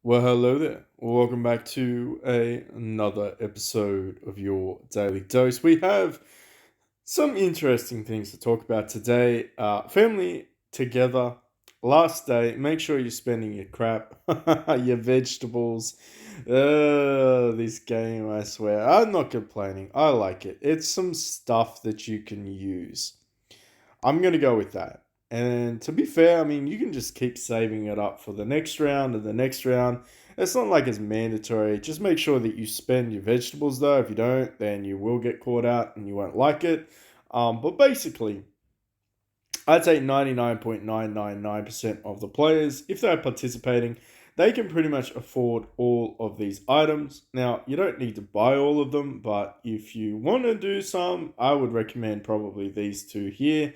Well, hello there. Welcome back to another episode of your Daily Dose. We have some interesting things to talk about today. Family together, last day. Make sure you're spending your crap, your vegetables. This game, I swear. I'm not complaining. I like it. It's some stuff that you can use. I'm going to go with that. And to be fair, I mean, you can just keep saving it up for the next round and the next round. It's not like it's mandatory. Just make sure that you spend your vegetables, though. If you don't, then you will get caught out and you won't like it. But basically, I'd say 99.999% of the players, if they're participating, they can pretty much afford all of these items. Now, you don't need to buy all of them, but if you want to do some, I would recommend probably these two here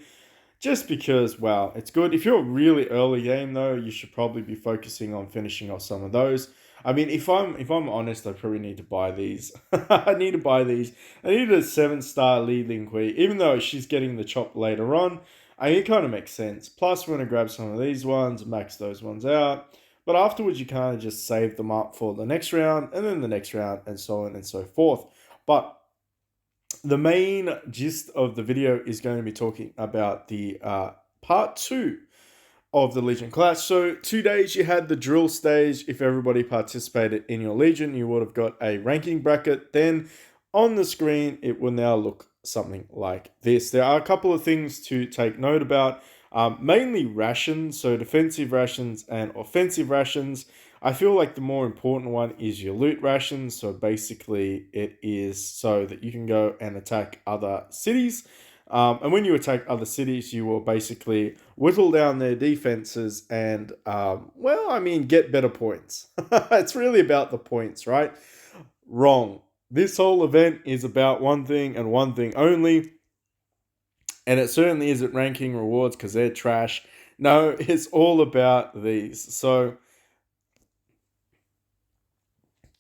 just because, wow, it's good. If you're a really early game though, you should probably be focusing on finishing off some of those. I mean, if I'm honest, I probably need to buy these. I need to buy these. I need a 7-star lead Linqui, even though she's getting the chop later on. I mean, it kind of makes sense. Plus, we're gonna grab some of these ones, max those ones out. But afterwards, you kind of just save them up for the next round, and then the next round, and so on and so forth. But the main gist of the video is going to be talking about the part two of the Legion clash. So 2 days you had the drill stage. If everybody participated in your Legion, you would have got a ranking bracket. Then on the screen, it will now look something like this. There are a couple of things to take note about. Mainly rations, so defensive rations and offensive rations. I feel like the more important one is your loot rations. So basically, it is so that you can go and attack other cities. And when you attack other cities, you will basically whittle down their defenses and, well, I mean, get better points. It's really about the points, right? Wrong. This whole event is about one thing and one thing only. And it certainly isn't ranking rewards because they're trash. No, it's all about these. So,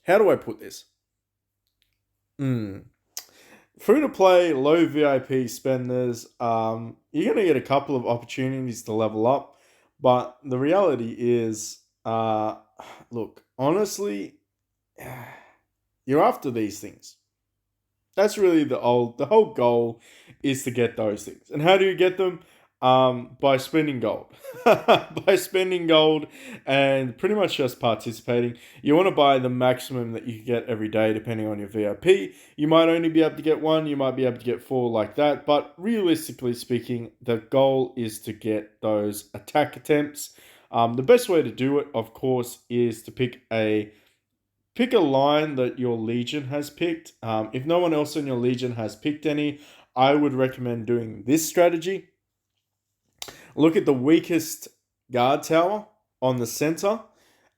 how do I put this? Hmm. Free to play, low VIP spenders, you're going to get a couple of opportunities to level up. But the reality is, look, honestly, you're after these things. That's really the whole goal is to get those things. And how do you get them? By spending gold. By spending gold and pretty much just participating. You want to buy the maximum that you can get every day, depending on your VIP. You might only be able to get one, you might be able to get four like that. But realistically speaking, the goal is to get those attack attempts. The best way to do it, of course, is to pick a line that your legion has picked. If no one else in your legion has picked any, I would recommend doing this strategy. Look at the weakest guard tower on the center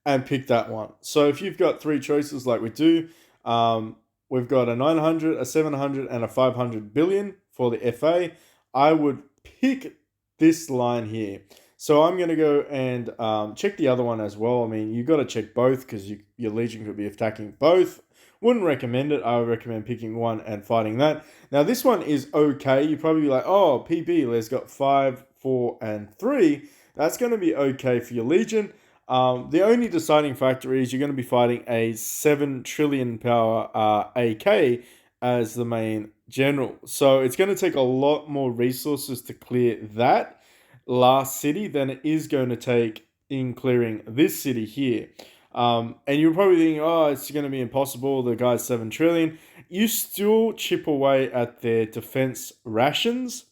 and pick that one. So if you've got three choices like we do, we've got a 900, a 700, and a 500 billion for the FA. I would pick this line here. So I'm going to go and check the other one as well. I mean, you've got to check both because your Legion could be attacking both. Wouldn't recommend it. I would recommend picking one and fighting that. Now, this one is okay. You'd probably be like, oh, PB, let's got 5, 4, and 3. That's going to be okay for your Legion. The only deciding factor is you're going to be fighting a 7 trillion power AK as the main general. So it's going to take a lot more resources to clear that last city than it is going to take in clearing this city here. And you're probably thinking, oh, it's going to be impossible. The guy's 7 trillion. You still chip away at their defense rations,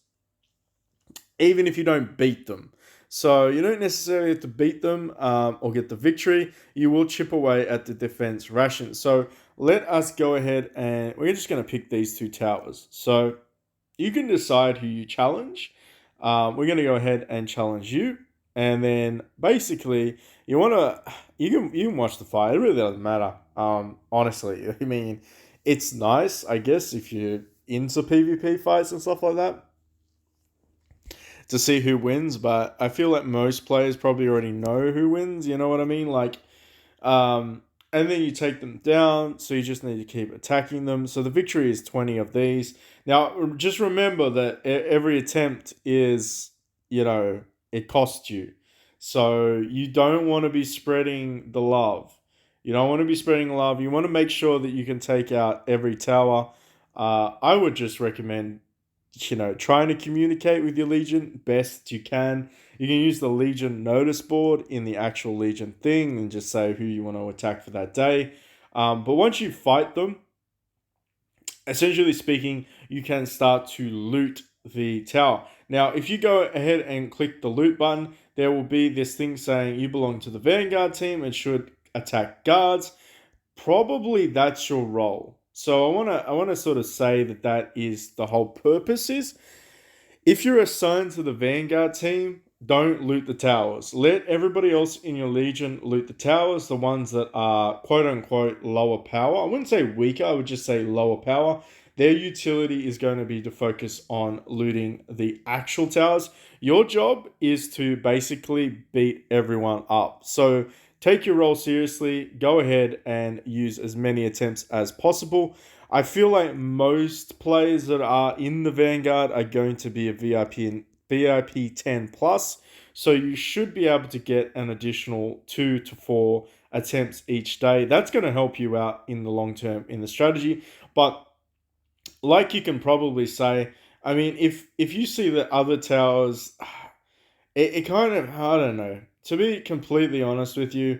even if you don't beat them. So you don't necessarily have to beat them or get the victory. You will chip away at the defense rations. So let us go ahead and we're just going to pick these two towers. So you can decide who you challenge. We're going to go ahead and challenge you. And then basically you can watch the fight. It really doesn't matter. Honestly, I mean, it's nice, I guess, if you're into PvP fights and stuff like that to see who wins, but I feel like most players probably already know who wins, you know what I mean? Like, and then you take them down, so you just need to keep attacking them. So the victory is 20 of these. Now, just remember that every attempt is, it costs you. So you don't want to be spreading the love. You don't want to be spreading love. You want to make sure that you can take out every tower. I would just recommend, trying to communicate with your Legion best you can. You can use the Legion notice board in the actual Legion thing and just say who you want to attack for that day. But once you fight them, essentially speaking, you can start to loot the tower. Now, if you go ahead and click the loot button, there will be this thing saying you belong to the Vanguard team and should attack guards. Probably that's your role. So I wanna sort of say that is the whole purpose is if you're assigned to the Vanguard team, don't loot the towers. Let everybody else in your Legion loot the towers, the ones that are quote unquote lower power. I wouldn't say weaker, I would just say lower power. Their utility is going to be to focus on looting the actual towers. Your job is to basically beat everyone up. So take your role seriously, go ahead and use as many attempts as possible. I feel like most players that are in the Vanguard are going to be a VIP 10 plus. So you should be able to get an additional 2 to 4 attempts each day. That's going to help you out in the long term in the strategy. But like you can probably say, I mean, if you see the other towers, it kind of, I don't know. To be completely honest with you,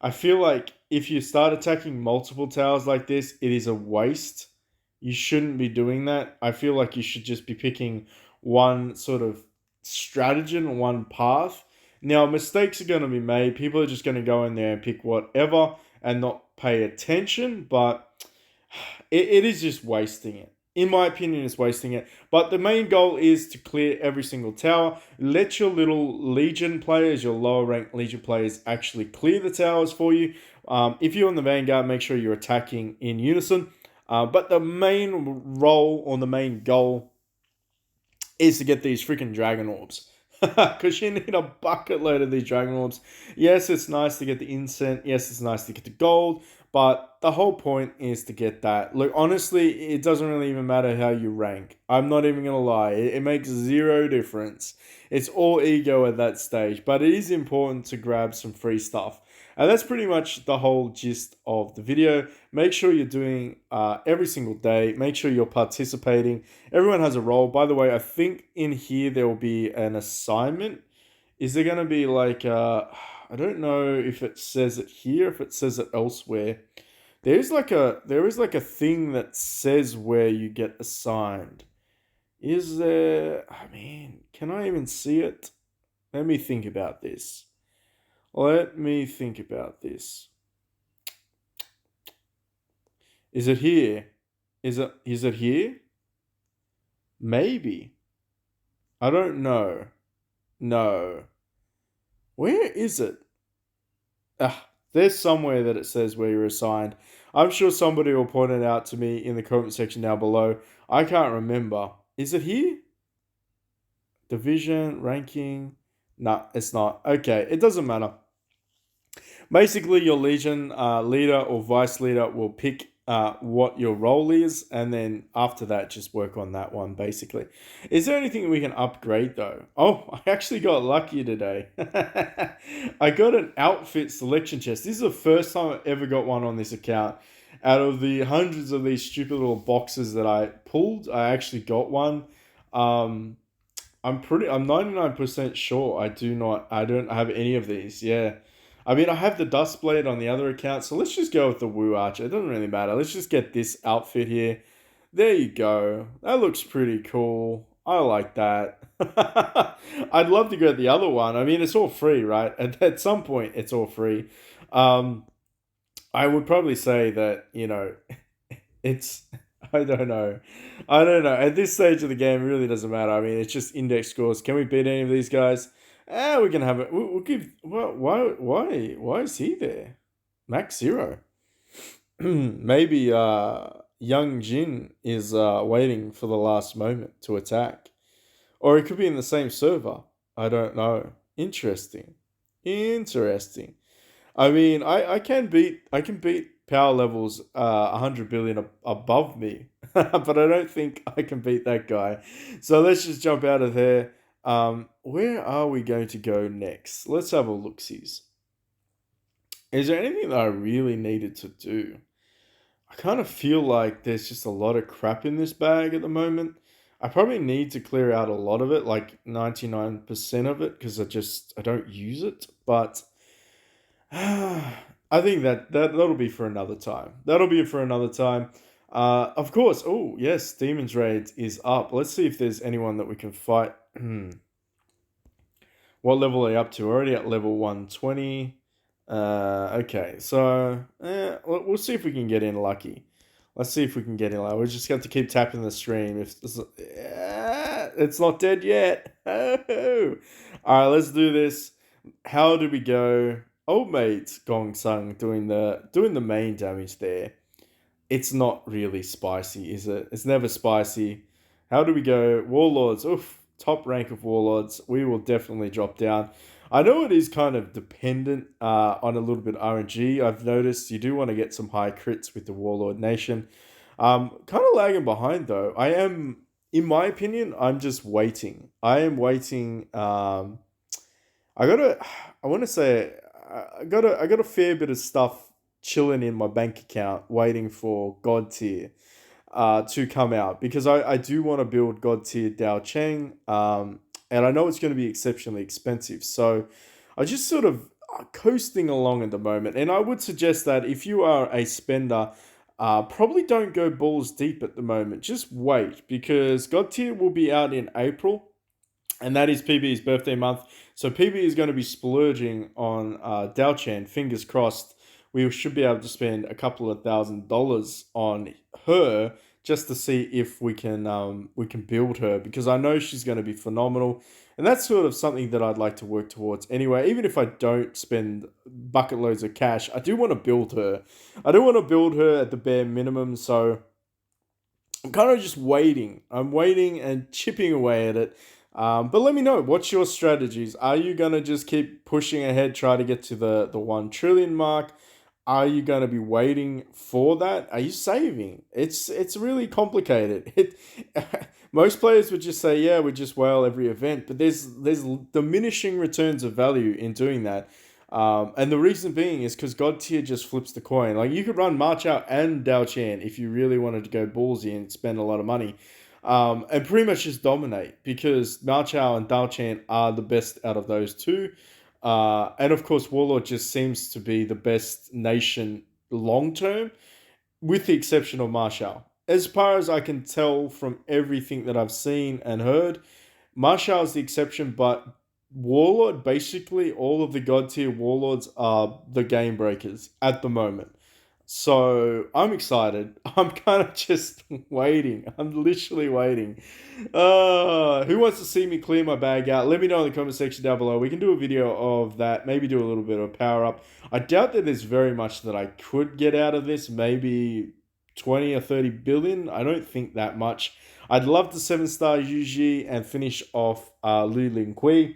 I feel like if you start attacking multiple towers like this, it is a waste. You shouldn't be doing that. I feel like you should just be picking one sort of stratagem, one path. Now, mistakes are going to be made. People are just going to go in there and pick whatever and not pay attention, but it is just wasting it. In my opinion, it's wasting it. But the main goal is to clear every single tower. Let your little Legion players, your lower ranked Legion players, actually clear the towers for you. If you're on the Vanguard, make sure you're attacking in unison. But the main role or the main goal is to get these freaking Dragon Orbs. Because you need a bucket load of these Dragon Orbs. Yes, it's nice to get the incense. Yes, it's nice to get the gold. But the whole point is to get that. Look, honestly, it doesn't really even matter how you rank. I'm not even going to lie. It makes zero difference. It's all ego at that stage. But it is important to grab some free stuff. And that's pretty much the whole gist of the video. Make sure you're doing every single day. Make sure you're participating. Everyone has a role. By the way, I think in here there will be an assignment. Is there going to be like I don't know if it says it here, if it says it elsewhere. There is like a thing that says where you get assigned. Is there? I mean, can I even see it? Let me think about this. Let me think about this. Is it here? Is it here? Maybe. I don't know. No. Where is it? There's somewhere that it says where you're assigned. I'm sure somebody will point it out to me in the comment section down below. I can't remember. Is it here? Division, ranking. No, it's not. Okay, it doesn't matter. Basically, your Legion leader or vice leader will pick what your role is, and then after that, just work on that one, basically. Is there anything we can upgrade, though? Oh, I actually got lucky today. I got an outfit selection chest. This is the first time I ever got one on this account. Out of the hundreds of these stupid little boxes that I pulled, I actually got one. I'm 99% sure I don't have any of these. Yeah. I mean, I have the Dust Blade on the other account, so let's just go with the Woo Archer. It doesn't really matter. Let's just get this outfit here. There you go. That looks pretty cool. I like that. I'd love to get the other one. I mean, it's all free, right? At some point, it's all free. Um, I would probably say that, it's, I don't know. I don't know. At this stage of the game, it really doesn't matter. I mean, it's just index scores. Can we beat any of these guys? We can have it. We'll give. Why is he there? Max Zero. Maybe young Jin is waiting for the last moment to attack, or it could be in the same server. I don't know. Interesting. Interesting. I mean, I can beat power levels 100 billion above me, but I don't think I can beat that guy. So let's just jump out of there. Where are we going to go next? Let's have a look-sees. Is there anything that I really needed to do? I kind of feel like there's just a lot of crap in this bag at the moment. I probably need to clear out a lot of it, like 99% of it, because I don't use it. But I think that'll be for another time. That'll be for another time. Of course. Oh yes, Demons Raid is up. Let's see if there's anyone that we can fight. What level are they up to? Already at level 120. Okay, so we'll see if we can get in lucky. Let's see if we can get in lucky. We just have to keep tapping the stream. If this, it's not dead yet. Oh. All right, let's do this. How do we go? Old mate Gong Sung doing the main damage there. It's not really spicy, is it? It's never spicy. How do we go? Warlords. Oof. Top rank of Warlords. We will definitely drop down. I know it is kind of dependent on a little bit of RNG. I've noticed you do want to get some high crits with the Warlord Nation. Kind of lagging behind though. I am, in my opinion, I'm just waiting. I am waiting. I gotta. I want to say I got a fair bit of stuff chilling in my bank account, waiting for God tier to come out because I do want to build God tier Dao Cheng, and I know it's going to be exceptionally expensive. So I just sort of coasting along at the moment, and I would suggest that if you are a spender. Probably don't go balls deep at the moment. Just wait because God tier will be out in April, and that is PB's birthday month. So PB is going to be splurging on Dao Chan. Fingers crossed, we should be able to spend a couple of $1,000s on her just to see if we can build her because I know she's going to be phenomenal, and that's sort of something that I'd like to work towards anyway. Even if I don't spend bucket loads of cash, I do want to build her. I do want to build her at the bare minimum. So I'm kind of just waiting. I'm waiting and chipping away at it. But let me know, what's your strategies? Are you going to just keep pushing ahead, try to get to the 1 trillion mark? Are you going to be waiting for that? Are you saving? It's really complicated. Most players would just say, yeah, we just whale every event, but there's diminishing returns of value in doing that. And the reason being is because God tier just flips the coin. Like you could run March Out and Dao Chan if you really wanted to go ballsy and spend a lot of money. And pretty much just dominate because Mao Chao and Dao Chan are the best out of those two. And of course, Warlord just seems to be the best nation long term, with the exception of Marshall. As far as I can tell from everything that I've seen and heard, Marshall is the exception, but Warlord, basically all of the God tier Warlords are the game breakers at the moment. So I'm excited. I'm kind of just waiting. I'm literally waiting. Who wants to see me clear my bag out? Let me know in the comment section down below. We can do a video of that. Maybe do a little bit of power up. I doubt that there's very much that I could get out of this. Maybe 20 or 30 billion. I don't think that much. I'd love to 7-star Yuji and finish off Lu Lin Kui.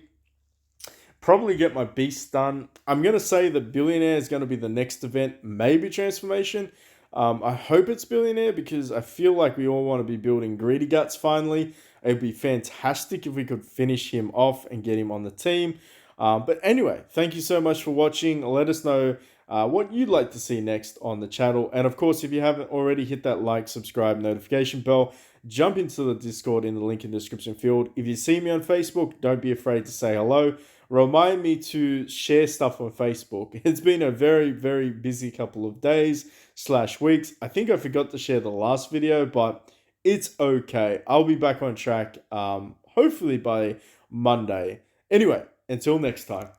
Probably get my beast done. I'm going to say that Billionaire is going to be the next event, maybe Transformation. I hope it's Billionaire because I feel like we all want to be building Greedy Guts finally. It'd be fantastic if we could finish him off and get him on the team. But anyway, thank you so much for watching. Let us know what you'd like to see next on the channel. And of course, if you haven't already, hit that like, subscribe, notification bell. Jump into the Discord in the link in the description field. If you see me on Facebook, don't be afraid to say hello. Remind me to share stuff on Facebook. It's been a very, very busy couple of days / weeks. I think I forgot to share the last video, but it's okay. I'll be back on track, hopefully by Monday. Anyway, until next time.